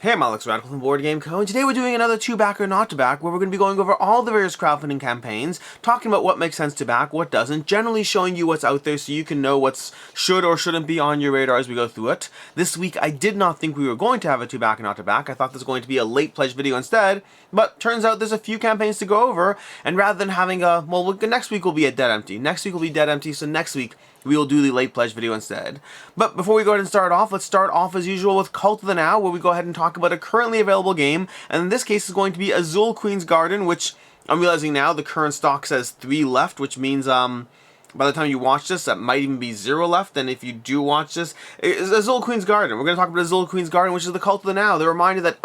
Hey, I'm Alex Radical from Board Game Co. And today we're doing another to back or not to back, where we're going to be going over all the various crowdfunding campaigns, talking about what makes sense to back, what doesn't, generally showing you what's out there so you can know what's should or shouldn't be on your radar as we go through it. This week I did not think we were going to have a to back or not to back. I thought this was going to be a late pledge video instead, but turns out there's a few campaigns to go over, and rather than having a, next week will be a dead empty. Next week will be dead empty, so next week we will do the late pledge video instead. But before we go ahead and start off, let's start off as usual with Cult of the Now, where we go ahead and talk about a currently available game, and in this case is going to be Azul Queen's Garden, which I'm realizing now the current stock says 3 left, which means by the time you watch this, that might even be 0 left, and if you do watch this, it's Azul Queen's Garden. We're going to talk about Azul Queen's Garden, which is the Cult of the Now. The reminder that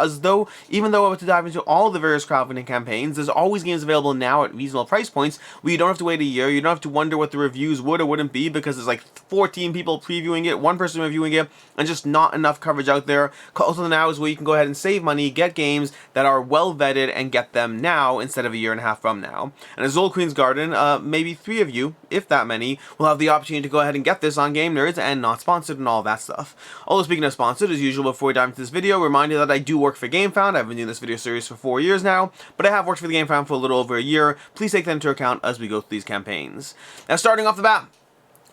even though I want to dive into all the various crowdfunding campaigns, there's always games available now at reasonable price points, where you don't have to wait a year, you don't have to wonder what the reviews would or wouldn't be, because there's like 14 people previewing it, 1 person reviewing it, and just not enough coverage out there. Cult of the Now is where you can go ahead and save money, get games that are well vetted, and get them now instead of a year and a half from now. And Azul Queen's Garden, maybe 3 of you, if that many, will have the opportunity to go ahead and get this on Game Nerds and not sponsored and all that stuff. Although speaking of sponsored, as usual before we dive into this video, remind you that I do work for Gamefound. I've been doing this video series for 4 years now, but I have worked for the Gamefound for a little over a year. Please take that into account as we go through these campaigns. Now starting off the bat,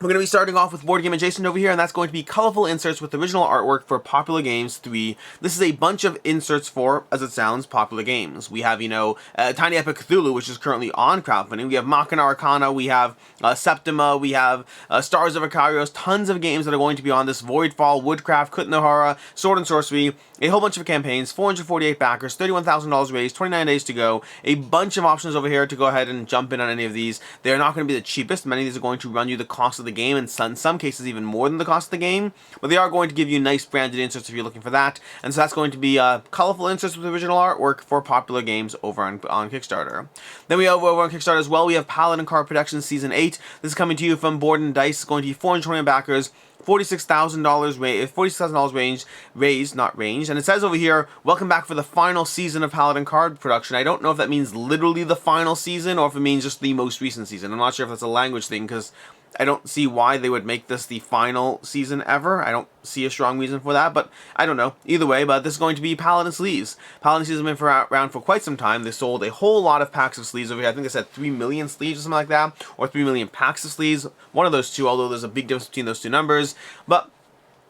we're going to be starting off with Board Game Adjacent over here, and that's going to be colorful inserts with original artwork for Popular Games 3. This is a bunch of inserts for, as it sounds, popular games. We have, Tiny Epic Cthulhu, which is currently on crowdfunding. We have Machina Arcana, we have Septima, we have Stars of Icarios, tons of games that are going to be on this. Voidfall, Woodcraft, Kutnohara, Sword and Sorcery, a whole bunch of campaigns, 448 backers, $31,000 raised, 29 days to go, a bunch of options over here to go ahead and jump in on any of these. They are not going to be the cheapest. Many of these are going to run you the cost of the game, and in some cases even more than the cost of the game, but they are going to give you nice branded inserts if you're looking for that, and so that's going to be colorful inserts with original artwork for popular games over on Kickstarter. Then we have over on Kickstarter as well, we have Paladin Card Protection Season 8. This is coming to you from Board and Dice. It's going to be 420 backers, $46,000 range raised, not ranged, and it says over here, welcome back for the final season of Paladin Card Production. I don't know if that means literally the final season or if it means just the most recent season. I'm not sure if that's a language thing, because I don't see why they would make this the final season ever. I don't see a strong reason for that, but I don't know. Either way, but this is going to be Paladin Sleeves. Paladin Sleeves have been around for quite some time. They sold a whole lot of packs of sleeves over here. I think they said 3 million sleeves or something like that, or 3 million packs of sleeves. One of those two, although there's a big difference between those two numbers. But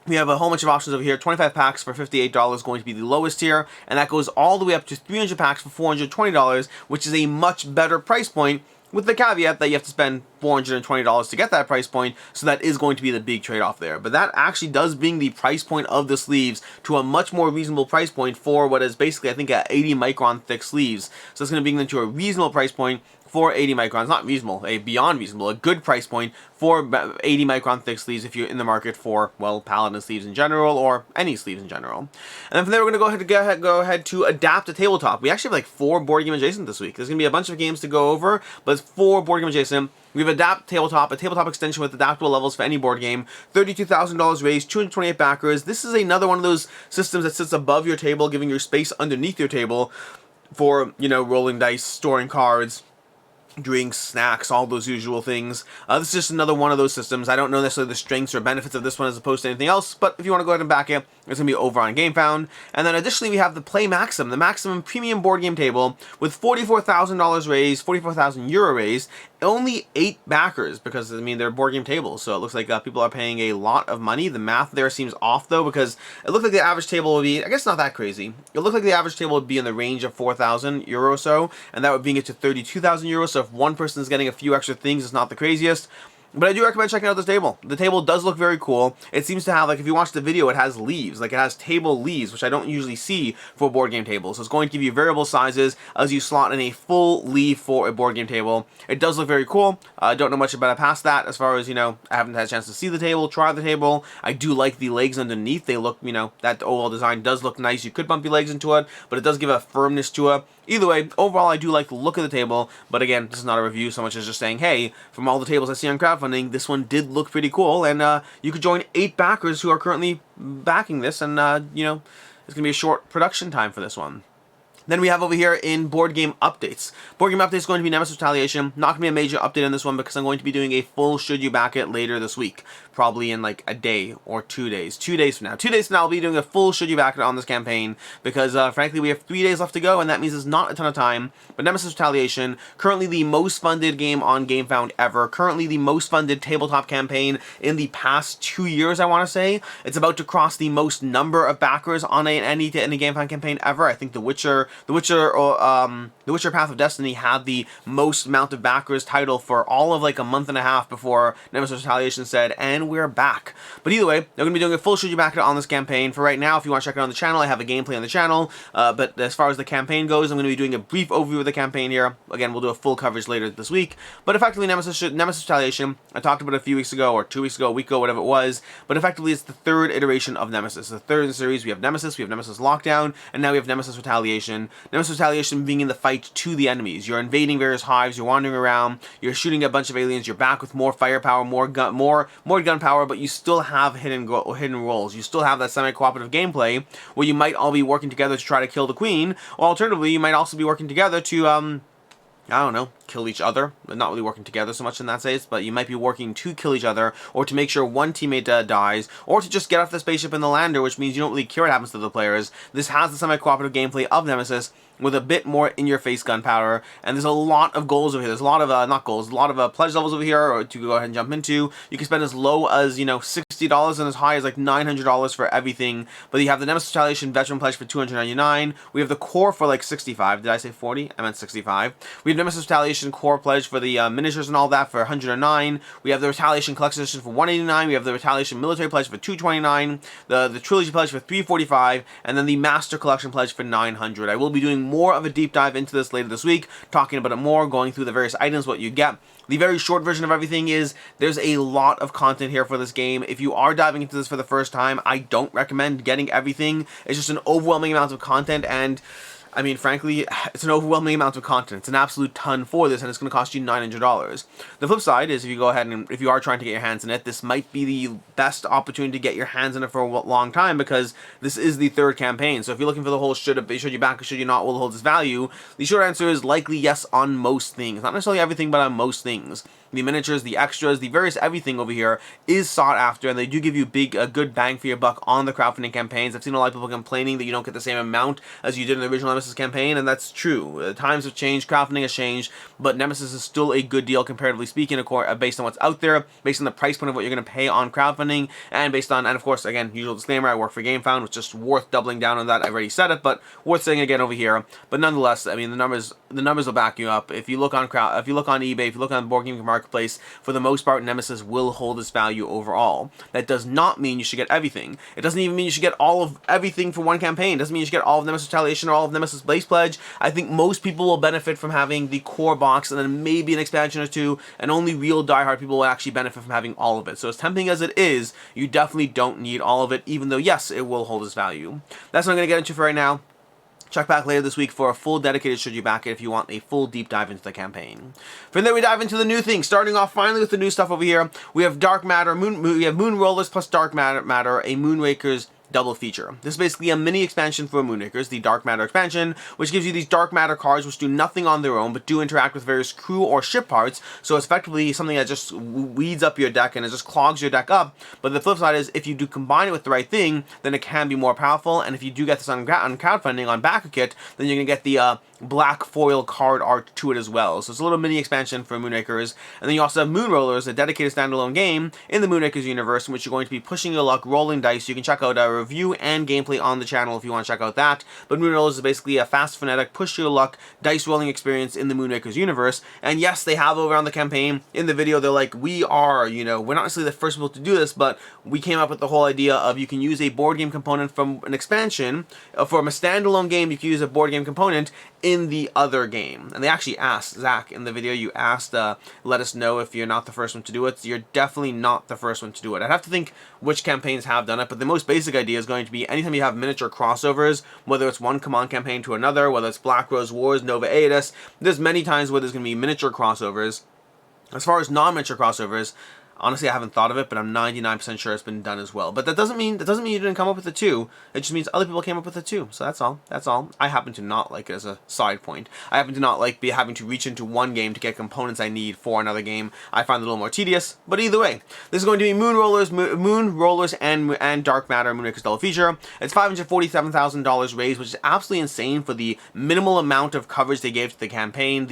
we have a whole bunch of options over here. 25 packs for $58 going to be the lowest tier, and that goes all the way up to 300 packs for $420, which is a much better price point, with the caveat that you have to spend $420 to get that price point, so that is going to be the big trade-off there. But that actually does bring the price point of the sleeves to a much more reasonable price point for what is basically, I think, 80 micron thick sleeves. So it's going to bring them to a reasonable price point for 80 microns, not reasonable, a beyond reasonable, a good price point for 80 micron thick sleeves if you're in the market for, well, Paladin sleeves in general, or any sleeves in general. And then from there, we're going to go ahead to AdapTableTop. We actually have like 4 Board Game Adjacent this week. There's going to be a bunch of games to go over, but it's 4 Board Game Adjacent. We have AdapTableTop, a tabletop extension with adaptable levels for any board game, $32,000 raised, 228 backers. This is another one of those systems that sits above your table, giving you space underneath your table for, rolling dice, storing cards, drinks, snacks, all those usual things. This is just another one of those systems. I don't know necessarily the strengths or benefits of this one as opposed to anything else, but if you want to go ahead and back it, it's going to be over on Gamefound. And then additionally, we have the MAXIM, the Maximum Premium Board Game Table, with $44,000 raised, 44,000 euro raised, only 8 backers, because, they're board game tables, so it looks like people are paying a lot of money. The math there seems off, though, because it looked like the average table would be, I guess not that crazy. It looked like the average table would be in the range of 4,000 euro or so, and that would bring it to 32,000 euros, so if one person is getting a few extra things, it's not the craziest. But I do recommend checking out this table. The table does look very cool. It seems to have, if you watch the video, it has leaves. It has table leaves, which I don't usually see for a board game table. So it's going to give you variable sizes as you slot in a full leaf for a board game table. It does look very cool. I don't know much about it past that, as far as, I haven't had a chance to see the table, try the table. I do like the legs underneath. They look, that overall design does look nice. You could bump your legs into it, but it does give a firmness to it. Either way, overall, I do like the look of the table, but again, this is not a review so much as just saying, hey, from all the tables I see on crowdfunding, this one did look pretty cool, and you could join 8 backers who are currently backing this, and, it's going to be a short production time for this one. Then we have over here in Board Game Updates. Board Game Updates is going to be Nemesis Retaliation. Not going to be a major update on this one because I'm going to be doing a full Should You Back It later this week. probably in like a day or 2 days. 2 days from now. 2 days from now, I'll be doing a full should you back it on this campaign because, frankly, we have 3 days left to go, and that means it's not a ton of time. But Nemesis Retaliation, currently the most funded game on Gamefound ever, currently the most funded tabletop campaign in the past 2 years, I want to say. It's about to cross the most number of backers on any Gamefound campaign ever. I think The Witcher Path of Destiny had the most amount of backers title for all of like a month and a half before Nemesis Retaliation said, and we're back. But either way, they're going to be doing a full should you back it on this campaign. For right now, if you want to check it out on the channel, I have a gameplay on the channel. But as far as the campaign goes, I'm going to be doing a brief overview of the campaign here. Again, we'll do a full coverage later this week. But effectively, Nemesis Retaliation, I talked about it a few weeks ago, or 2 weeks ago, a week ago, whatever it was. But effectively, it's the third iteration of Nemesis. The third in the series. We have Nemesis Lockdown, and now we have Nemesis Retaliation. Nemesis Retaliation being in the fight to the enemies. You're invading various hives, you're wandering around, you're shooting a bunch of aliens, you're back with more firepower, more gunpowder, but you still have hidden roles. You still have that semi-cooperative gameplay where you might all be working together to try to kill the queen, or alternatively, you might also be working together to, I don't know, kill each other. Not really working together so much in that sense, but you might be working to kill each other, or to make sure one teammate dies, or to just get off the spaceship in the lander, which means you don't really care what happens to the players. This has the semi-cooperative gameplay of Nemesis, with a bit more in-your-face gunpowder, and there's a lot of goals over here. There's a lot of, not goals, a lot of pledge levels over here, or to go ahead and jump into. You can spend as low as, you know, $60 and as high as like $900 for everything. But you have the Nemesis Retaliation Veteran Pledge for $299. We have the Core for like $65. Did I say 40? I meant 65. We have Nemesis Retaliation Core Pledge for the miniatures and all that for $109. We have the Retaliation Collection Edition for $189. We have the Retaliation Military Pledge for $229. The Trilogy Pledge for $345, and then the Master Collection Pledge for $900. I will be doing more of a deep dive into this later this week, talking about it more, going through the various items, what you get. The very short version of everything is there's a lot of content here for this game. If you are diving into this for the first time, I don't recommend getting everything. It's just an overwhelming amount of content, and I mean, frankly, it's an overwhelming amount of content. It's an absolute ton for this, and it's going to cost you $900. The flip side is if you go ahead and if you are trying to get your hands in it, this might be the best opportunity to get your hands in it for a long time, because this is the third campaign. So if you're looking for the whole should you back or should you not will hold its value, the short answer is likely yes on most things. Not necessarily everything, but on most things. The miniatures, the extras, the various everything over here is sought after, and they do give you a good bang for your buck on the crowdfunding campaigns. I've seen a lot of people complaining that you don't get the same amount as you did in the original Nemesis campaign, and that's true. Times have changed, crowdfunding has changed, but Nemesis is still a good deal comparatively speaking, based on what's out there, based on the price point of what you're going to pay on crowdfunding, and based on, and of course, again, usual disclaimer, I work for Gamefound, which is just worth doubling down on that. I've already said it, but worth saying again over here. But nonetheless, I mean, the numbers will back you up. If you look on eBay, if you look on the Board Game Marketplace, for the most part, Nemesis will hold its value overall. That does not mean you should get everything. It doesn't even mean you should get all of everything for one campaign. It doesn't mean you should get all of Nemesis Retaliation or all of Nemesis Blaze Pledge. I think most people will benefit from having the core box and then maybe an expansion or two, and only real diehard people will actually benefit from having all of it. So as tempting as it is, you definitely don't need all of it, even though, yes, it will hold its value. That's what I'm going to get into for right now. Check back later this week for a full dedicated should you back it if you want a full deep dive into the campaign. From there we dive into the new thing, starting off finally with the new stuff over here. We have Darkmatter, we have Moonrollers plus Darkmatter, a Moonrakers double feature. This is basically a mini expansion for Moonrakers, the Darkmatter expansion, which gives you these Darkmatter cards which do nothing on their own but do interact with various crew or ship parts, so it's effectively something that just weeds up your deck and it just clogs your deck up. But the flip side is if you do combine it with the right thing, then it can be more powerful, and if you do get this on crowdfunding on BackerKit, then you're going to get the black foil card art to it as well. So it's a little mini expansion for Moonrakers. And then you also have Moonrollers, a dedicated standalone game in the Moonrakers universe in which you're going to be pushing your luck, rolling dice. You can check out a review and gameplay on the channel if you want to check out that. But Moonrollers is basically a fast, frenetic, push your luck dice rolling experience in the Moonrakers universe. And yes, they have over on the campaign, in the video, they're like, we are, you know, we're not necessarily the first people to do this, but we came up with the whole idea of you can use a board game component from an expansion. From a standalone game, you can use a board game component in the other game. And they actually asked, Zach, in the video, you asked, let us know if you're not the first one to do it. So you're definitely not the first one to do it. I'd have to think which campaigns have done it, but the most basic idea is going to be anytime you have miniature crossovers, whether it's one command campaign to another, whether it's Black Rose Wars, Nova Aetus, there's many times where there's going to be miniature crossovers. As far as non-miniature crossovers, Honestly, I haven't thought of it, but I'm 99% sure it's been done as well. But that doesn't mean you didn't come up with it too. It just means other people came up with it too. So that's all. That's all. I happen to not like it as a side point. I happen to not like having to reach into one game to get components I need for another game. I find it a little more tedious. But either way, this is going to be Moonrollers and Darkmatter Moonraker's double feature. It's $547,000 raised, which is absolutely insane for the minimal amount of coverage they gave to the campaign.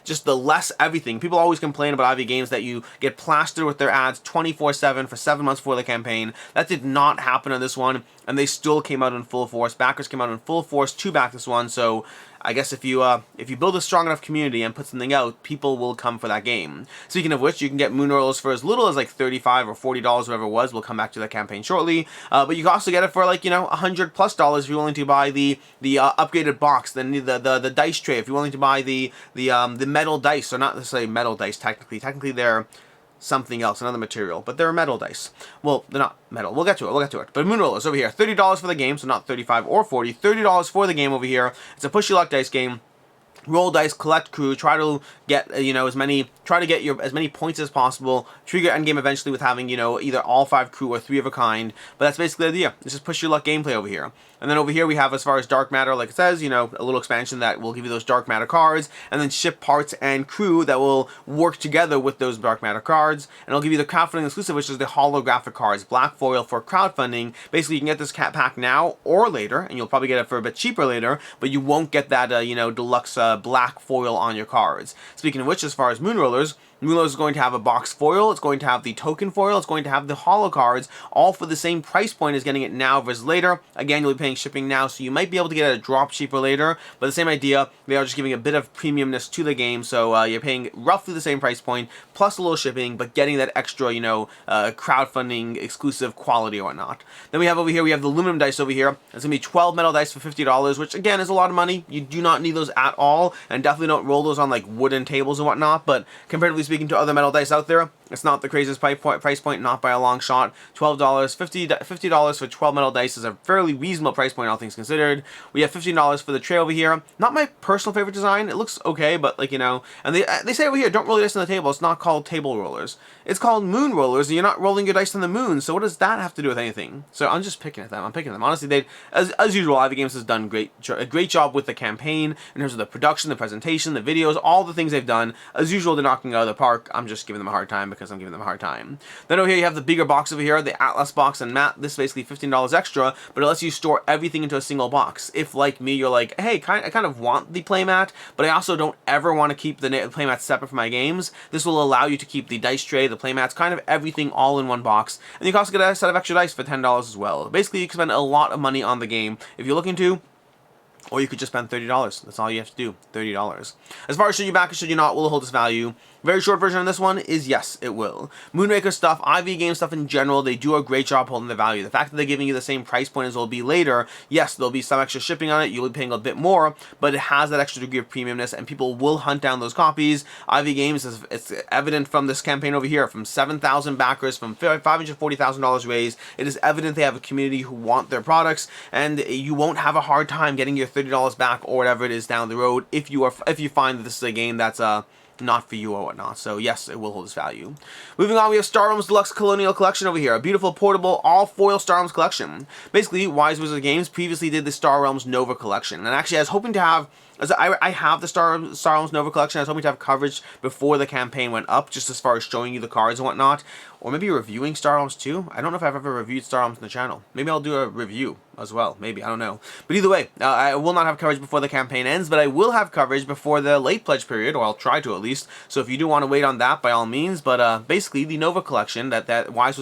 Just the less everything. People always complain about IV games that you get plastered with their ads 24/7 for 7 months before the campaign. That did not happen on this one, and they still came out in full force. Backers came out in full force to back this one, so I guess if you build a strong enough community and put something out, people will come for that game. Speaking of which, you can get Moonrollers for as little as like $35 or $40, whatever it was. We'll come back to the campaign shortly. But you can also get it for like, $100+ if you're willing to buy the upgraded box, then the dice tray. If you're willing to buy the metal dice, or not necessarily metal dice technically. Technically they're something else, another material, but they're metal dice. Well, they're not metal. We'll get to it. But Moonrollers over here, $30 for the game, so not $35 or $40. $30 for the game over here. It's a push your luck dice game. Roll dice, collect crew, try to get as many points as possible. Trigger endgame eventually with having either all 5 crew or 3 of a kind. But that's basically the idea. It's just push your luck gameplay over here. And then over here we have, as far as dark matter, like it says, a little expansion that will give you those dark matter cards, and then ship parts and crew that will work together with those dark matter cards. And it'll give you the crowdfunding exclusive, which is the holographic cards, black foil for crowdfunding. Basically, you can get this pack now or later, and you'll probably get it for a bit cheaper later, but you won't get that deluxe black foil on your cards. Speaking of which, as far as Moonrollers is going to have a box foil, it's going to have the token foil, it's going to have the holo cards, all for the same price point as getting it now versus later. Again, you'll be paying shipping now, so you might be able to get it a drop cheaper later, but the same idea, they are just giving a bit of premiumness to the game, so you're paying roughly the same price point, plus a little shipping, but getting that extra, crowdfunding exclusive quality or whatnot. Then we have over here, we have the aluminum dice over here. It's going to be 12 metal dice for $50, which again is a lot of money. You do not need those at all, and definitely don't roll those on like wooden tables and whatnot, but comparatively speaking to other metal dice out there, it's not the craziest price point, not by a long shot. $12, $50 for 12 metal dice is a fairly reasonable price point, all things considered. We have $15 for the tray over here. Not my personal favorite design. It looks okay, but and they say over here, don't roll your dice on the table. It's not called table rollers. It's called moon rollers, and you're not rolling your dice on the moon. So what does that have to do with anything? So I'm just picking at them. Honestly, as usual, Ivy Games has done a great job with the campaign in terms of the production, the presentation, the videos, all the things they've done. As usual, they're knocking out of the park. I'm just giving them a hard time because I'm giving them a hard time. Then over here you have the bigger box over here, the Atlas box and mat. This is basically $15 extra, but it lets you store everything into a single box. If like me, you're like, hey, I kind of want the playmat, but I also don't ever want to keep the playmat separate from my games. This will allow you to keep the dice tray, the playmats, kind of everything all in one box. And you can also get a set of extra dice for $10 as well. Basically, you can spend a lot of money on the game if you're looking to. Or you could just spend $30. That's all you have to do, $30. As far as should you back or should you not, will it hold its value? Very short version on this one is yes, it will. Moonraker stuff, IV game stuff in general, they do a great job holding the value. The fact that they're giving you the same price point as it will be later, yes, there'll be some extra shipping on it, you'll be paying a bit more, but it has that extra degree of premiumness, and people will hunt down those copies. IV Games, it's evident from this campaign over here, from 7,000 backers, from $540,000 raised. It is evident they have a community who want their products, and you won't have a hard time getting your $30 back or whatever it is down the road if you find that this is a game that's not for you or whatnot. So yes, it will hold its value. Moving on, we have Star Realms Deluxe Colonial Collection over here. A beautiful, portable, all-foil Star Realms collection. Basically, Wise Wizard Games previously did the Star Realms Nova collection. And actually, I was hoping to have... I have the Star Realms Nova collection. I was hoping to have coverage before the campaign went up, just as far as showing you the cards and whatnot. Or maybe reviewing Star Realms too. I don't know if I've ever reviewed Star Realms on the channel. Maybe I'll do a review as well. Maybe, I don't know. But either way, I will not have coverage before the campaign ends, but I will have coverage before the late pledge period, or I'll try to at least. So if you do want to wait on that, by all means. But basically, the Nova collection that Wise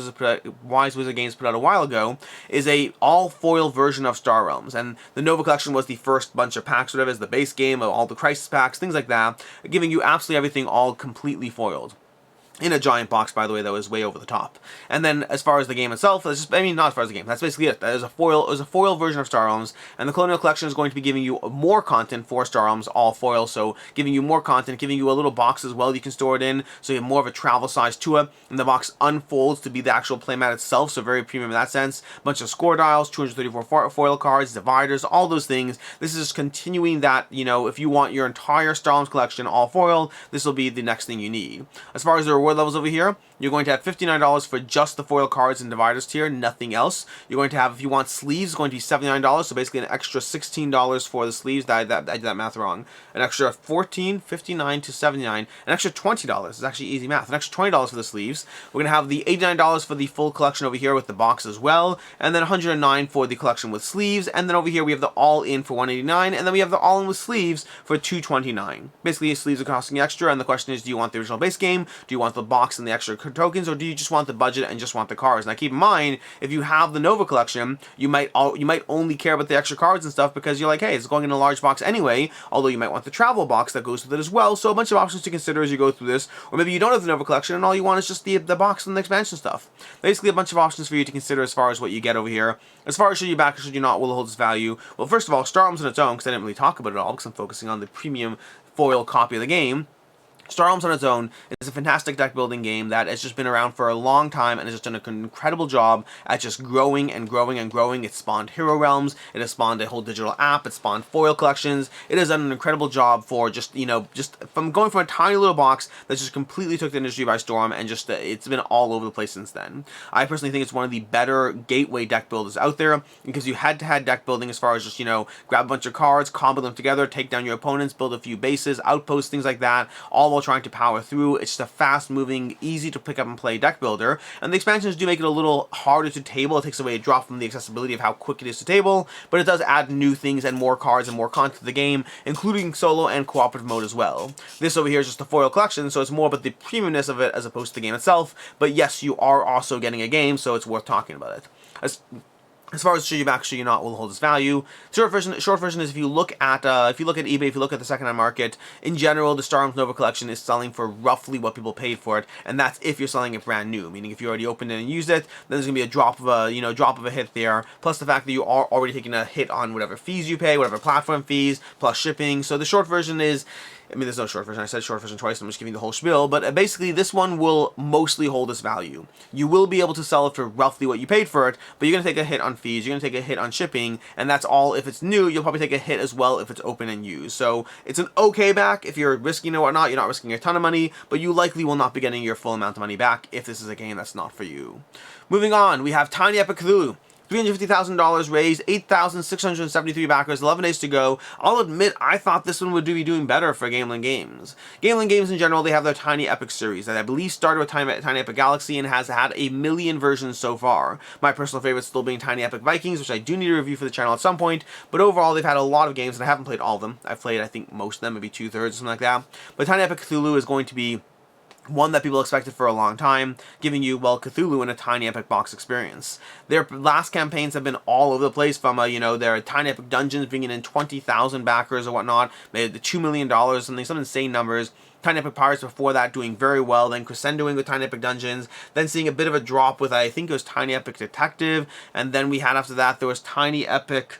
Wizard Games put out a while ago is a all-foil version of Star Realms. And the Nova collection was the first bunch of packs, whatever, is the base game of all the Crisis packs, things like that, giving you absolutely everything all completely foiled. In a giant box, by the way, that was way over the top. And then, as far as the game itself, not as far as the game, that's basically it. That is a foil version of Star Realms, and the Colonial Collection is going to be giving you more content for Star Realms, all foil, so giving you more content, giving you a little box as well you can store it in, so you have more of a travel size to it, and the box unfolds to be the actual playmat itself, so very premium in that sense. A bunch of score dials, 234 foil cards, dividers, all those things. This is just continuing that, if you want your entire Star Realms collection all foil, this will be the next thing you need. As far as the reward levels over here, You're going to have $59 for just the foil cards and dividers tier, nothing else. You're going to have, if you want sleeves, it's going to be $79, so basically an extra $16 for the sleeves. I did that math wrong. An extra $14.59 to $79, an extra $20. It's actually easy math. An extra $20 for the sleeves. We're going to have the $89 for the full collection over here with the box as well, and then $109 for the collection with sleeves, and then over here we have the all-in for $189, and then we have the all-in with sleeves for $229. Basically, sleeves are costing extra, and the question is, do you want the original base game, do you want the box and the extra tokens, or do you just want the budget and just want the cards? Now keep in mind, if you have the Nova collection, you might only care about the extra cards and stuff because you're like, hey, it's going in a large box anyway, although you might want the travel box that goes with it as well, so a bunch of options to consider as you go through this, or maybe you don't have the Nova collection and all you want is just the box and the expansion stuff. Basically a bunch of options for you to consider as far as what you get over here. As far as should you back or should you not, will it hold its value? Well, first of all, Star Realms on its own, because I didn't really talk about it all, because I'm focusing on the premium foil copy of the game. Star Realms on its own is a fantastic deck building game that has just been around for a long time and has just done an incredible job at just growing and growing and growing. It spawned Hero Realms, it has spawned a whole digital app, it spawned foil collections. It has done an incredible job for just from going from a tiny little box that just completely took the industry by storm, and just it's been all over the place since then. I personally think it's one of the better gateway deck builders out there because you head-to-head deck building as far as just, grab a bunch of cards, combo them together, take down your opponents, build a few bases, outposts, things like that, all while trying to power through. It's just a fast-moving, easy to pick up and play deck builder, and the expansions do make it a little harder to table. It takes away a drop from the accessibility of how quick it is to table, but it does add new things and more cards and more content to the game, including solo and cooperative mode as well. This over here is just a foil collection, so it's more about the premiumness of it as opposed to the game itself, but yes, you are also getting a game, so it's worth talking about it. As far as should you back, should you not, will hold its value. Short version is if you look at eBay, if you look at the secondhand market, in general, the Star Realms Nova collection is selling for roughly what people paid for it, and that's if you're selling it brand new. Meaning, if you already opened it and used it, then there's gonna be a drop of a hit there. Plus the fact that you are already taking a hit on whatever fees you pay, whatever platform fees, plus shipping. So the short version is, there's no short version. I said short version twice, I'm just giving you the whole spiel, but basically this one will mostly hold its value. You will be able to sell it for roughly what you paid for it, but you're going to take a hit on fees, you're going to take a hit on shipping, and that's all if it's new. You'll probably take a hit as well if it's open and used. So it's an okay back if you're risking it or whatnot. You're not risking a ton of money, but you likely will not be getting your full amount of money back if this is a game that's not for you. Moving on, we have Tiny Epic Cthulhu. $350,000 raised, 8,673 backers, 11 days to go. I'll admit, I thought this one would be doing better for Gameland Games. Gameland Games in general, they have their Tiny Epic series that I believe started with Tiny Epic Galaxy and has had a million versions so far. My personal favorite still being Tiny Epic Vikings, which I do need to review for the channel at some point, but overall they've had a lot of games and I haven't played all of them. I've played, I think, most of them, maybe 2/3 or something like that. But Tiny Epic Cthulhu is going to be one that people expected for a long time, giving you, well, Cthulhu in a Tiny Epic box experience. Their last campaigns have been all over the place, from, their Tiny Epic Dungeons bringing in 20,000 backers or whatnot, made the $2 million, some insane numbers. Tiny Epic Pirates before that doing very well, then crescendoing with Tiny Epic Dungeons, then seeing a bit of a drop with, I think it was Tiny Epic Detective, and then we had after that, there was Tiny Epic...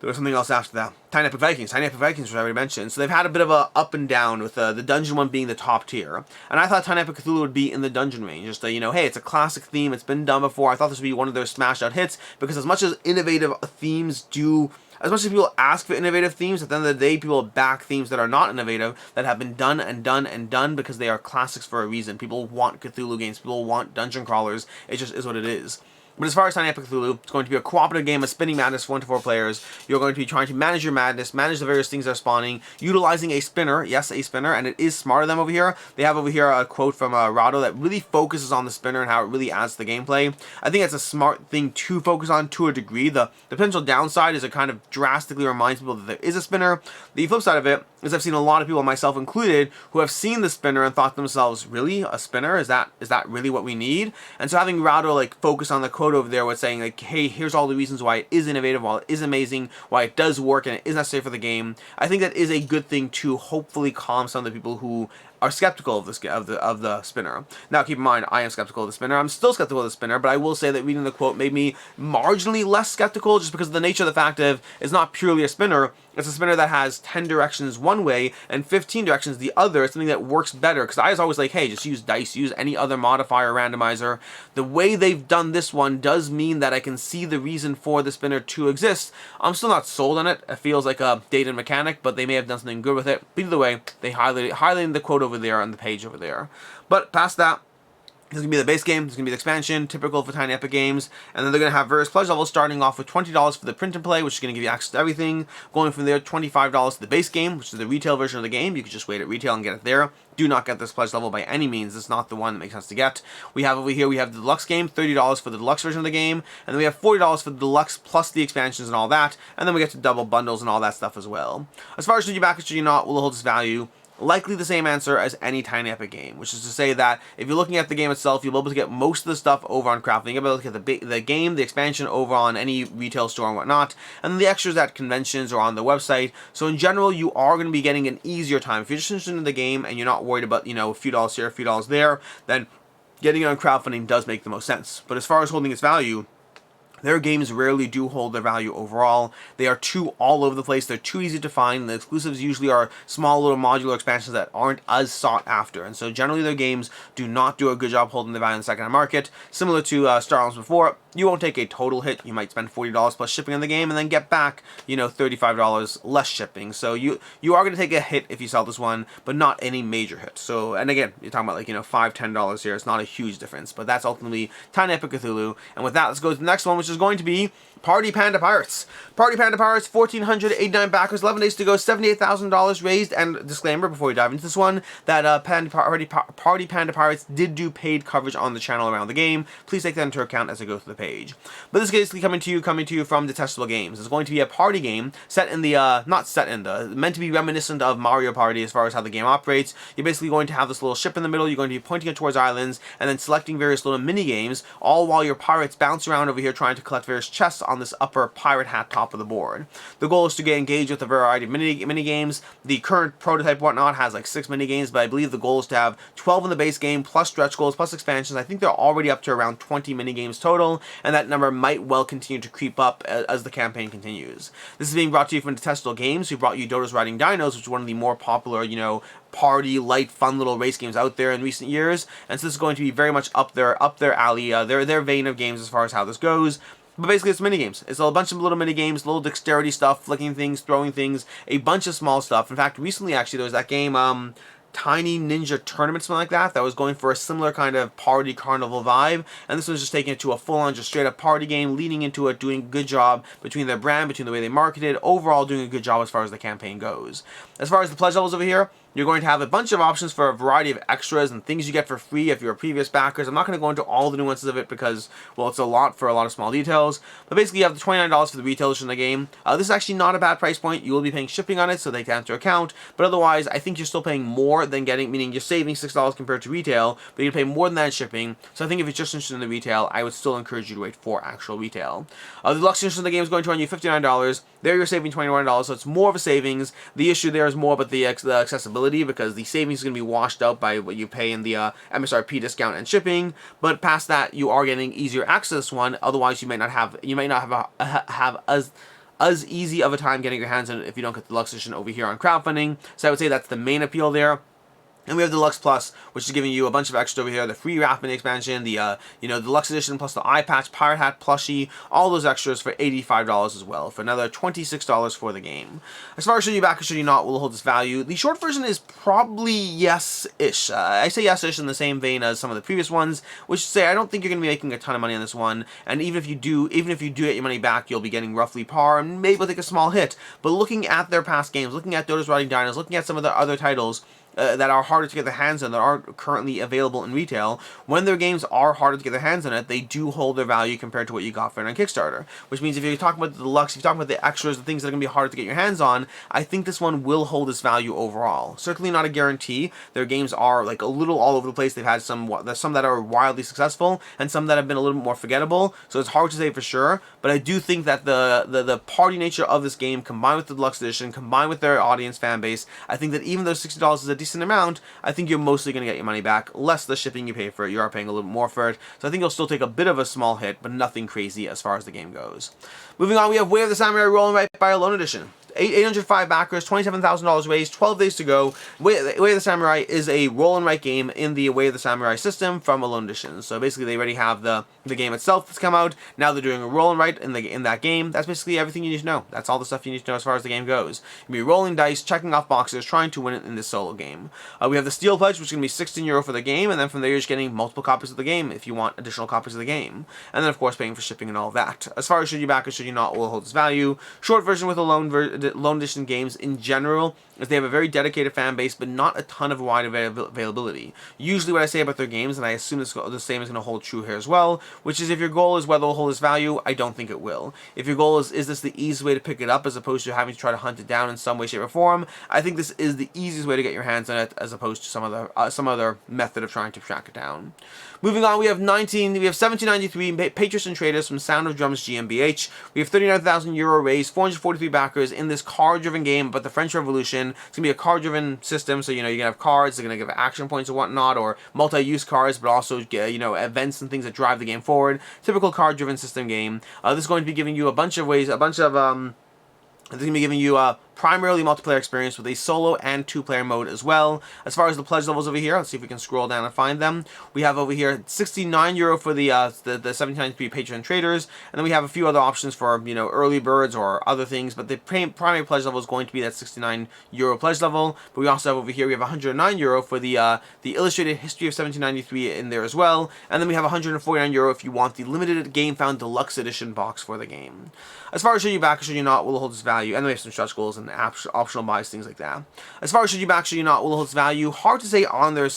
There was something else after that. Tiny Epic Vikings, which I already mentioned. So they've had a bit of a up and down, with the dungeon one being the top tier. And I thought Tiny Epic Cthulhu would be in the dungeon range. Just hey, it's a classic theme, it's been done before. I thought this would be one of their smash out hits, because as much as innovative themes do, as much as people ask for innovative themes, at the end of the day, people back themes that are not innovative, that have been done and done and done because they are classics for a reason. People want Cthulhu games, people want dungeon crawlers. It just is what it is. But as far as Tiny Epic Cthulhu, it's going to be a cooperative game of spinning madness for 1 to 4 players. You're going to be trying to manage your madness, manage the various things that are spawning, utilizing a spinner, yes, a spinner, and it is smart of them over here. They have over here a quote from Rado that really focuses on the spinner and how it really adds to the gameplay. I think that's a smart thing to focus on to a degree. The potential downside is it kind of drastically reminds people that there is a spinner. The flip side of it is I've seen a lot of people, myself included, who have seen the spinner and thought to themselves, really? A spinner? Is that really what we need? And so having Rado focus on the quote over there with saying hey, here's all the reasons why it is innovative, why it is amazing, why it does work and it is necessary for the game. I think that is a good thing to hopefully calm some of the people who are skeptical of the spinner. Now, keep in mind, I am skeptical of the spinner. I'm still skeptical of the spinner, but I will say that reading the quote made me marginally less skeptical, just because of the nature of the fact of it's not purely a spinner. It's a spinner that has 10 directions one way and 15 directions the other. It's something that works better, because I was always like, hey, just use dice, use any other modifier randomizer. The way they've done this one does mean that I can see the reason for the spinner to exist. I'm still not sold on it. It feels like a dated mechanic, but they may have done something good with it. But either way, they highlighted the quote over there on the page over there. But past that, This is going to be the base game, this is going to be the expansion, typical for Tiny Epic games, and then they're going to have various pledge levels starting off with $20 for the print and play, which is going to give you access to everything, going from there $25 to the base game, which is the retail version of the game. You can just wait at retail and get it there. Do not get this pledge level by any means, it's not the one that makes sense to get. We have over here, we have the Deluxe game, $30 for the Deluxe version of the game, and then we have $40 for the Deluxe plus the expansions and all that, and then we get to double bundles and all that stuff as well. As far as should you back it, should you not, will it hold its value? Likely the same answer as any Tiny Epic game, which is to say that if you're looking at the game itself, you'll be able to get most of the stuff over on crafting. You'll be able to get the game, the expansion over on any retail store and whatnot, and then the extras at conventions or on the website. So in general, you are going to be getting an easier time. If you're just interested in the game and you're not worried about, you know, a few dollars here, a few dollars there, then getting it on crowdfunding does make the most sense. But as far as holding its value, their games rarely do hold their value overall. They are too all over the place. They're too easy to find. The exclusives usually are small little modular expansions that aren't as sought after. And so generally their games do not do a good job holding the value in the second-hand market. Similar to Star Realms before, you won't take a total hit. You might spend $40 plus shipping on the game and then get back, you know, $35 less shipping. So you are going to take a hit if you sell this one, but not any major hit. So, and again, you're talking about like, you know, $5, $10 here. It's not a huge difference, but that's ultimately Tiny Epic Cthulhu. And with that, let's go to the next one, which is going to be Party Panda Pirates. Party Panda Pirates, 1,489 backers, 11 days to go, $78,000 raised. And disclaimer before we dive into this one, that Party Panda Pirates did do paid coverage on the channel around the game. Please take that into account as I go through the page. But this is basically coming to you from Detestable Games. It's going to be a party game set in the, meant to be reminiscent of Mario Party as far as how the game operates. You're basically going to have this little ship in the middle, you're going to be pointing it towards islands, and then selecting various little mini games, all while your pirates bounce around over here trying to collect various chests on this upper pirate hat top of the board. The goal is to get engaged with a variety of mini games. The current prototype whatnot has like 6 mini games, but I believe the goal is to have 12 in the base game, plus stretch goals, plus expansions. I think they're already up to around 20 mini games total, and that number might well continue to creep up as the campaign continues. This is being brought to you from Detestable Games, who brought you Dodos Riding Dinos, which is one of the more popular, you know, party, light, fun little race games out there in recent years, and so this is going to be very much up their alley, their vein of games as far as how this goes. But basically it's mini games. It's a bunch of little mini games, little dexterity stuff, flicking things, throwing things, a bunch of small stuff. In fact, recently actually there was that game, Tiny Ninja Tournament, something like that, that was going for a similar kind of party carnival vibe, and this one's just taking it to a full-on, just straight-up party game, leading into it, doing a good job between their brand, between the way they marketed, overall doing a good job as far as the campaign goes. As far as the pledge levels over here, you're going to have a bunch of options for a variety of extras and things you get for free if you're previous backers. I'm not going to go into all the nuances of it because, well, it's a lot for a lot of small details. But basically, you have the $29 for the retail edition of the game. This is actually not a bad price point. You will be paying shipping on it, so they can into account. But otherwise, I think you're still paying more than getting, meaning you're saving $6 compared to retail, but you're paying more than that in shipping. So I think if you're just interested in the retail, I would still encourage you to wait for actual retail. The Deluxe edition of the game is going to run you $59. There you're saving $21, so it's more of a savings. The issue there is more about the accessibility, because the savings is going to be washed out by what you pay in the MSRP discount and shipping. But past that, you are getting easier access to this one. Otherwise, you might not have as easy of a time getting your hands on it if you don't get the Deluxe edition over here on crowdfunding. So I would say that's the main appeal there. And we have Deluxe Plus, which is giving you a bunch of extra over here, the free Raft Mini expansion, the Deluxe Edition, plus the eye patch, pirate hat, plushie, all those extras for $85 as well, for another $26 for the game. As far as should you back or should you not, will hold its value. The short version is probably yes-ish. I say yes-ish in the same vein as some of the previous ones, which is to say I don't think you're going to be making a ton of money on this one, and even if you do get your money back, you'll be getting roughly par, and maybe we'll take a small hit. But looking at their past games, looking at Dodos Riding Dinos, looking at some of the other titles, that are harder to get their hands on, that aren't currently available in retail, when their games are harder to get their hands on it, they do hold their value compared to what you got for it on Kickstarter. Which means if you're talking about the Deluxe, if you're talking about the extras, the things that are going to be harder to get your hands on, I think this one will hold its value overall. Certainly not a guarantee. Their games are like a little all over the place. They've had some that are wildly successful, and some that have been a little bit more forgettable, so it's hard to say for sure, but I do think that the party nature of this game, combined with the Deluxe Edition, combined with their audience fan base, I think that even though $60 is a decent amount, I think you're mostly going to get your money back, less the shipping you pay for it. You are paying a little bit more for it, so I think you'll still take a bit of a small hit, but nothing crazy as far as the game goes. Moving on, we have Way of the Samurai Roll and Write by Alone Edition. 805 backers, $27,000 raised, 12 days to go. Way of the Samurai is a roll and write game in the Way of the Samurai system from Alone Editions. So basically they already have the game itself that's come out. Now they're doing a roll and write in that game. That's basically everything you need to know. That's all the stuff you need to know as far as the game goes. You'll be rolling dice, checking off boxes, trying to win it in this solo game. We have the Steel Pledge, which is going to be €16 for the game, and then from there you're just getting multiple copies of the game if you want additional copies of the game. And then of course paying for shipping and all of that. As far as should you back or should you not will hold its value. Short version with Alone Edition games in general is they have a very dedicated fan base, but not a ton of wide availability. Usually what I say about their games, and I assume the same is going to hold true here as well, which is if your goal is whether it'll hold its value, I don't think it will. If your goal is this the easiest way to pick it up as opposed to having to try to hunt it down in some way, shape, or form, I think this is the easiest way to get your hands on it as opposed to some other method of trying to track it down. Moving on, we have 1793 Patriots and Traitors from Sound of Drums GmbH. We have €39,000 raised, 443 backers in this card-driven game about the French Revolution. It's going to be a card-driven system, so you're going to have cards, they're going to give action points and whatnot, or multi-use cards, but also events and things that drive the game forward. Typical card-driven system game. This is going to be giving you a bunch of ways, this is going to be giving you a primarily multiplayer experience with a solo and two-player mode as well. As far as the pledge levels over here, let's see if we can scroll down and find them. We have over here €69 for the 1793 Patriots Traitors, and then we have a few other options for early birds or other things. But the primary pledge level is going to be that €69 pledge level. But we also have over here we have €109 for the Illustrated History of 1793 in there as well, and then we have €149 if you want the limited Gamefound Deluxe Edition box for the game. As far as should you back or should you not will hold its value, and then we have some stretch goals and optional buys, things like that. As far as should you back, should you not will hold its value, hard to say on their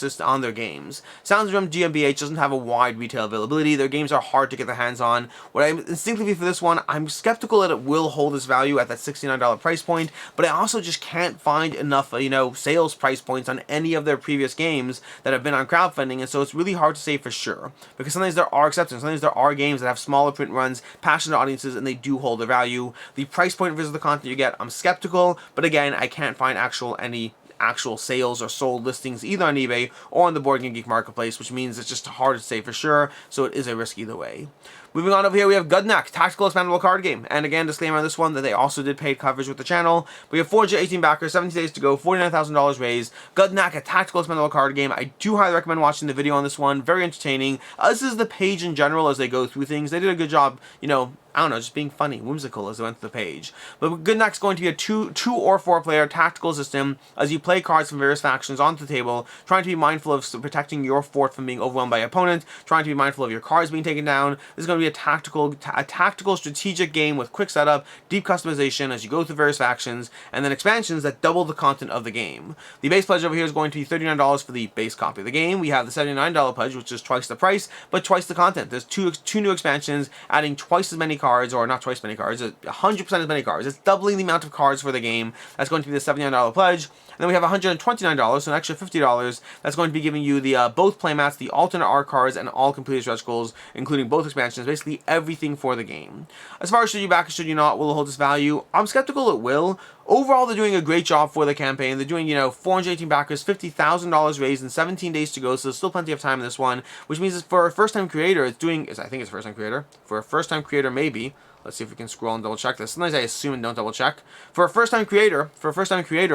games. Sounds of GmbH doesn't have a wide retail availability. Their games are hard to get their hands on. What I instinctively for this one, I'm skeptical that it will hold its value at that $69 price point, but I also just can't find enough sales price points on any of their previous games that have been on crowdfunding, and so it's really hard to say for sure, because sometimes there are exceptions. Sometimes there are games that have smaller print runs, passionate audiences, and they do hold their value. The price point versus the content you get, I'm skeptical, but again, I can't find any actual sales or sold listings either on eBay or on the Board Game Geek Marketplace, which means it's just hard to say for sure, so it is a risk either way. Moving on over here, we have Gudnak, tactical expandable card game. And again, disclaimer on this one that they also did paid coverage with the channel. We have 418 backers, 17 days to go, $49,000 raised. Gudnak, a tactical expandable card game. I do highly recommend watching the video on this one. Very entertaining. This is the page in general as they go through things. They did a good job, I don't know, just being funny, whimsical as they went through the page. But Gudnak's going to be a two or four player tactical system as you play cards from various factions onto the table, trying to be mindful of protecting your fort from being overwhelmed by your opponent, trying to be mindful of your cards being taken down. This is going to be a tactical strategic game with quick setup, deep customization as you go through various factions, and then expansions that double the content of the game. The base pledge over here is going to be $39 for the base copy of the game. We have the $79 pledge, which is twice the price, but twice the content. There's two new expansions, adding twice as many cards, or not twice as many cards, 100% as many cards. It's doubling the amount of cards for the game. That's going to be the $79 pledge. And then we have $129, so an extra $50. That's going to be giving you the both playmats, the alternate art cards, and all completed stretch goals, including both expansions, basically everything for the game. As far as should you back or should you not will it hold its value, I'm skeptical it will. Overall, they're doing a great job for the campaign. They're doing, 418 backers, $50,000 raised, and 17 days to go, so there's still plenty of time in this one, which means for a first-time creator, I think it's a first-time creator. For a first-time creator, maybe. Let's see if we can scroll and double check this. Sometimes I assume and don't double check. For a first-time creator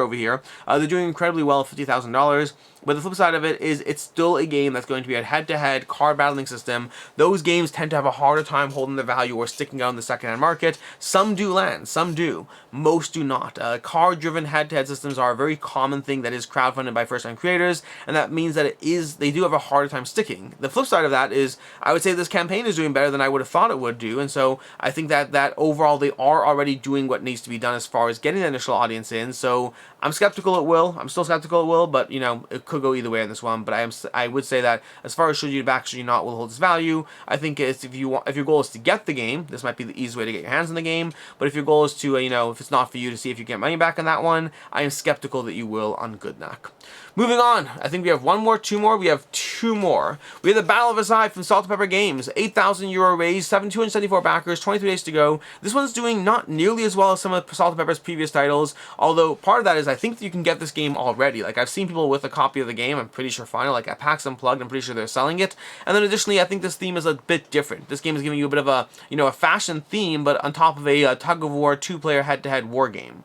over here, they're doing incredibly well at $50,000. But the flip side of it is it's still a game that's going to be a head-to-head card battling system. Those games tend to have a harder time holding their value or sticking out in the second-hand market. Some do land, some do. Most do not. Card-driven head-to-head systems are a very common thing that is crowdfunded by first-time creators, and that means that they do have a harder time sticking. The flip side of that is I would say this campaign is doing better than I would have thought it would do, and so I think that overall they are already doing what needs to be done as far as getting the initial audience in. So I'm skeptical it will. I'm still skeptical it will, but it could go either way on this one. But I would say that as far as should you back, should you not will hold its value. I think if your goal is to get the game, this might be the easiest way to get your hands on the game. But if your goal is to if it's not for you, to see if you get money back on that one, I am skeptical that you will on Gudnak. Moving on, I think we have two more. We have two more. We have the Battle of Versailles from Salt and Pepper Games. €8,000 raised, 274 backers, 23 days to go. This one's doing not nearly as well as some of Salt and Pepper's previous titles, although part of that is I think that you can get this game already. Like, I've seen people with a copy of the game, I'm pretty sure final, like at PAX Unplugged, I'm pretty sure they're selling it. And then additionally, I think this theme is a bit different. This game is giving you a bit of a, a fashion theme, but on top of a tug-of-war, two-player head-to-head war game.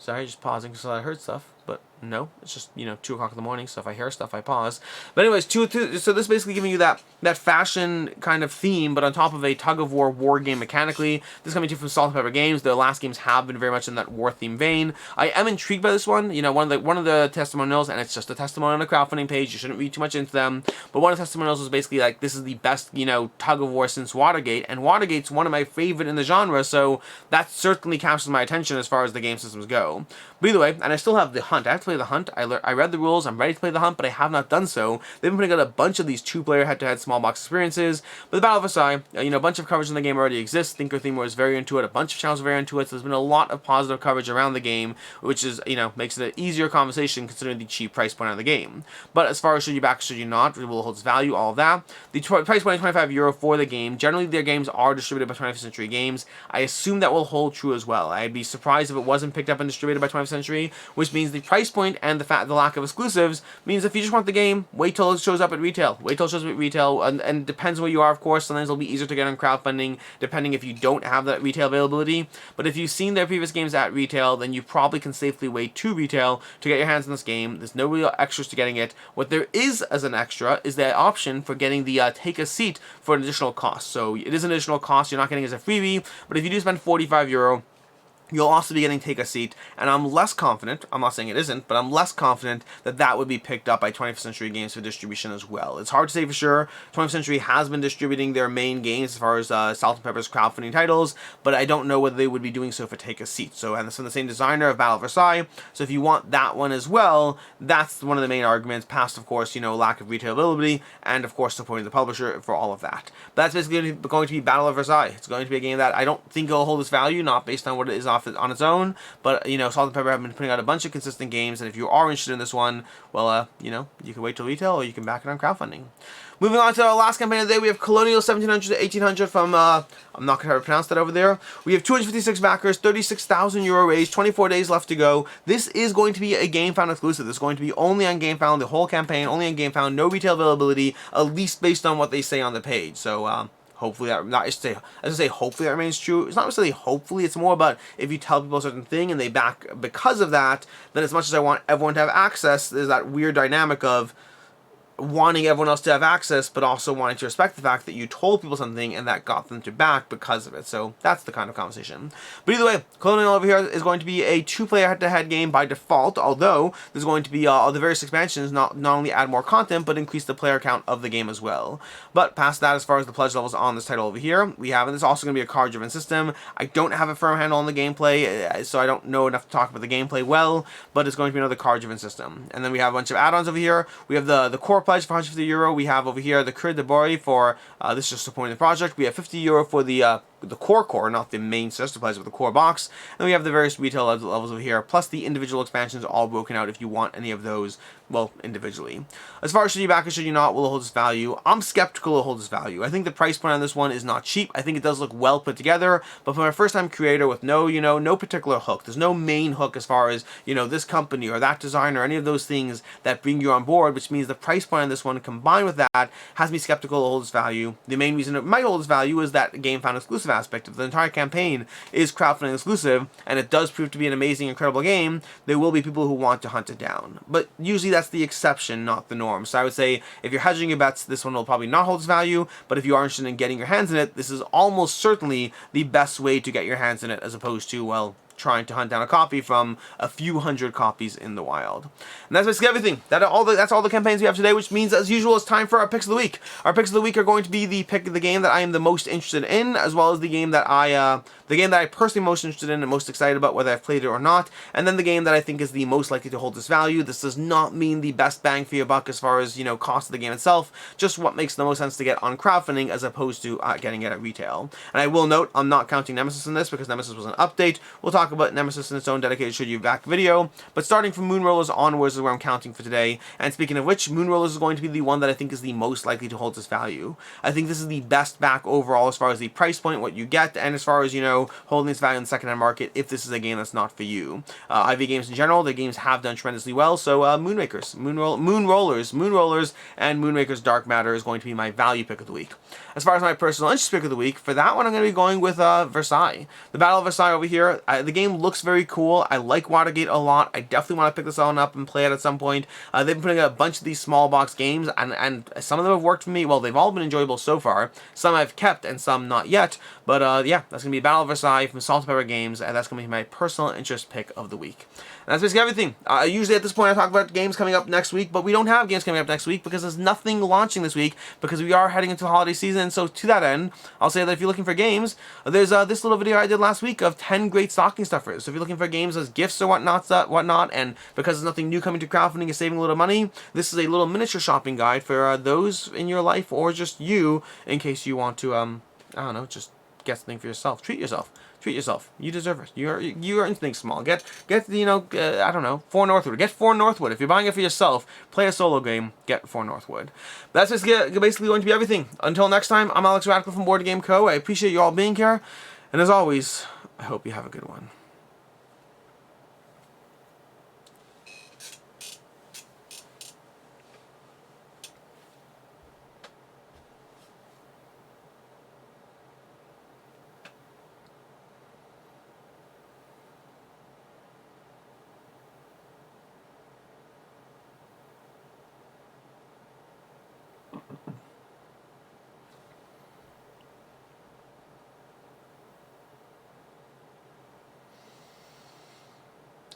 Sorry, just pausing because I heard stuff. But no, it's just, 2 o'clock in the morning, so if I hear stuff, I pause. But anyways, so this is basically giving you that fashion kind of theme, but on top of a tug-of-war war game mechanically. This is coming to you from Salt and Pepper Games. Their last games have been very much in that war theme vein. I am intrigued by this one. One of the testimonials, and it's just a testimonial on a crowdfunding page. You shouldn't read too much into them. But one of the testimonials was basically like, this is the best, tug-of-war since Watergate, and Watergate's one of my favorite in the genre, so that certainly captures my attention as far as the game systems go. But either way, and I still have the Hunt. I have to play the Hunt. I read the rules. I'm ready to play the Hunt, but I have not done so. They've been putting out a bunch of these 2-player head-to-head small box experiences. But the Battle of Versailles, a bunch of coverage in the game already exists. Thinker Theme is very into it. A bunch of channels are very into it. So there's been a lot of positive coverage around the game, which is, makes it an easier conversation considering the cheap price point on the game. But as far as should you back, should you not, will hold its value, all of that. The price point is €25 for the game. Generally, their games are distributed by 20th Century Games. I assume that will hold true as well. I'd be surprised if it wasn't picked up and distributed by 20th Century, which means the price point and the lack of exclusives means if you just want the game, wait till it shows up at retail. Wait till it shows up at retail, and depends where you are, of course. Sometimes it'll be easier to get on crowdfunding, depending if you don't have that retail availability. But if you've seen their previous games at retail, then you probably can safely wait to retail to get your hands on this game. There's no real extras to getting it. What there is as an extra is the option for getting the take a seat for an additional cost. So it is an additional cost. You're not getting it as a freebie, but if you do spend €45, you'll also be getting Take a Seat, and I'm less confident, I'm not saying it isn't, but I'm less confident that that would be picked up by 20th Century Games for distribution as well. It's hard to say for sure. 20th Century has been distributing their main games as far as Salt and Pepper's crowdfunding titles, but I don't know whether they would be doing so for Take a Seat. So, and it's from the same designer of Battle of Versailles, so if you want that one as well, that's one of the main arguments, past, of course, lack of retail availability, and, of course, supporting the publisher for all of that. But that's basically going to be Battle of Versailles. It's going to be a game that I don't think will hold its value, not based on what it is on its own, but Salt and Pepper have been putting out a bunch of consistent games, and if you are interested in this one, well, you can wait till retail, or you can back it on crowdfunding. Moving on to our last campaign of the day, we have Colonial 1700 to 1800 from, I'm not going to pronounce that over there. We have 256 backers, €36,000 raised, 24 days left to go. This is going to be a Gamefound exclusive. This is going to be only on Gamefound, the whole campaign, only on Gamefound, no retail availability, at least based on what they say on the page. So, hopefully hopefully that remains true. It's not necessarily hopefully, it's more about if you tell people a certain thing and they back because of that, then as much as I want everyone to have access, there's that weird dynamic of wanting everyone else to have access, but also wanting to respect the fact that you told people something and that got them to back because of it. So that's the kind of conversation. But either way, Colonial over here is going to be a 2-player head-to-head game by default, although there's going to be the various expansions not only add more content, but increase the player count of the game as well. But past that, as far as the pledge levels on this title over here, we have, and this is also going to be a card-driven system. I don't have a firm handle on the gameplay, so I don't know enough to talk about the gameplay well, but it's going to be another card-driven system. And then we have a bunch of add-ons over here. We have the core pledge for €150. We have over here the Cure de Bory for, this is just supporting the project. We have €50 for the core, not the main system pledge, but the core box. And we have the various retail levels over here, plus the individual expansions all broken out if you want any of those, well, individually. As far as should you back or should you not, will it hold its value? I'm skeptical it holds its value. I think the price point on this one is not cheap. I think it does look well put together, but for a first-time creator with no, no particular hook, there's no main hook as far as, this company or that designer or any of those things that bring you on board, which means the price point on this one combined with that has me skeptical it holds its value. The main reason it might hold its value is that Gamefound exclusive aspect of the entire campaign is crowdfunding exclusive, and it does prove to be an amazing, incredible game. There will be people who want to hunt it down, but usually that's the exception, not the norm. So I would say if you're hedging your bets, this one will probably not hold its value, but if you are interested in getting your hands in it, this is almost certainly the best way to get your hands in it, as opposed to, well, trying to hunt down a copy from a few hundred copies in the wild. And that's basically everything. That's all the campaigns we have today, which means, as usual, it's time for our picks of the week. Our picks of the week are going to be the pick of the game that I am the most interested in, as well as the game that I personally most interested in and most excited about, whether I've played it or not, and then the game that I think is the most likely to hold its value. This does not mean the best bang for your buck as far as, cost of the game itself, just what makes the most sense to get on crowdfunding as opposed to getting it at retail. And I will note, I'm not counting Nemesis in this because Nemesis was an update. We'll talk about Nemesis in its own dedicated Should You Back video, but starting from Moonrollers onwards is where I'm counting for today. And speaking of which, Moonrollers is going to be the one that I think is the most likely to hold its value. I think this is the best back overall as far as the price point, what you get, and as far as, holding its value in the secondhand market if this is a game that's not for you. IV games in general, their games have done tremendously well, so Moonrollers, and Moonrakers Darkmatter is going to be my value pick of the week. As far as my personal interest pick of the week, for that one I'm going to be going with Versailles. The Battle of Versailles over here, the game game looks very cool. I like Watergate a lot. I definitely want to pick this one up and play it at some point. They've been putting out a bunch of these small box games, and some of them have worked for me. Well, they've all been enjoyable so far. Some I've kept and some not yet. But yeah, that's going to be Battle of Versailles from Salt and Pepper Games, and that's going to be my personal interest pick of the week. And that's basically everything. Usually at this point I talk about games coming up next week, but we don't have games coming up next week because there's nothing launching this week because we are heading into the holiday season. So to that end, I'll say that if you're looking for games, there's this little video I did last week of 10 great stocking stuffers. So if you're looking for games as gifts or whatnot, and because there's nothing new coming to crowdfunding and saving a little money, this is a little miniature shopping guide for those in your life or just you in case you want to, I don't know, just get something for yourself. Treat yourself. Treat yourself. You deserve it. You are into things small. Get you know, I don't know, 4 Northwood. Get 4 Northwood. If you're buying it for yourself, play a solo game, get 4 Northwood. That's basically going to be everything. Until next time, I'm Alex Radical from Board Game Co. I appreciate you all being here, and as always, I hope you have a good one.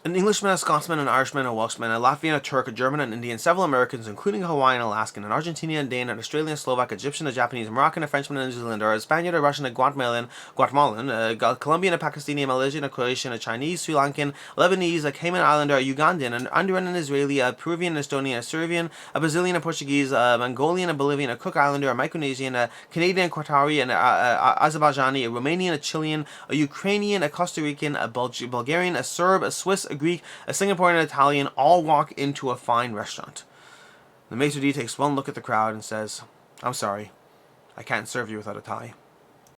An Englishman, a Scotsman, an Irishman, a Welshman, a Latvian, a Turk, a German, an Indian, several Americans, including a Hawaiian, Alaskan, an Argentinian, a Dane, an Australian, a Slovak, Egyptian, a Japanese, a Moroccan, a Frenchman, a New Zealander, a Spaniard, a Russian, a Guatemalan, a Colombian, a Pakistani, a Malaysian, a Croatian, a Chinese, Sri Lankan, a Lebanese, a Cayman Islander, a Ugandan, an Honduran, an Israeli, a Peruvian, an Estonian, a Serbian, a Brazilian, a Portuguese, a Mongolian, a Bolivian, a Cook Islander, a Micronesian, a Canadian, a Qatari, an Azerbaijani, a Romanian, a Chilean, a Ukrainian, a Costa Rican, a Bulgarian, a Serb, a Swiss, a Greek, a Singaporean, and Italian all walk into a fine restaurant. The maitre d' takes one look at the crowd and says, "I'm sorry, I can't serve you without a tie."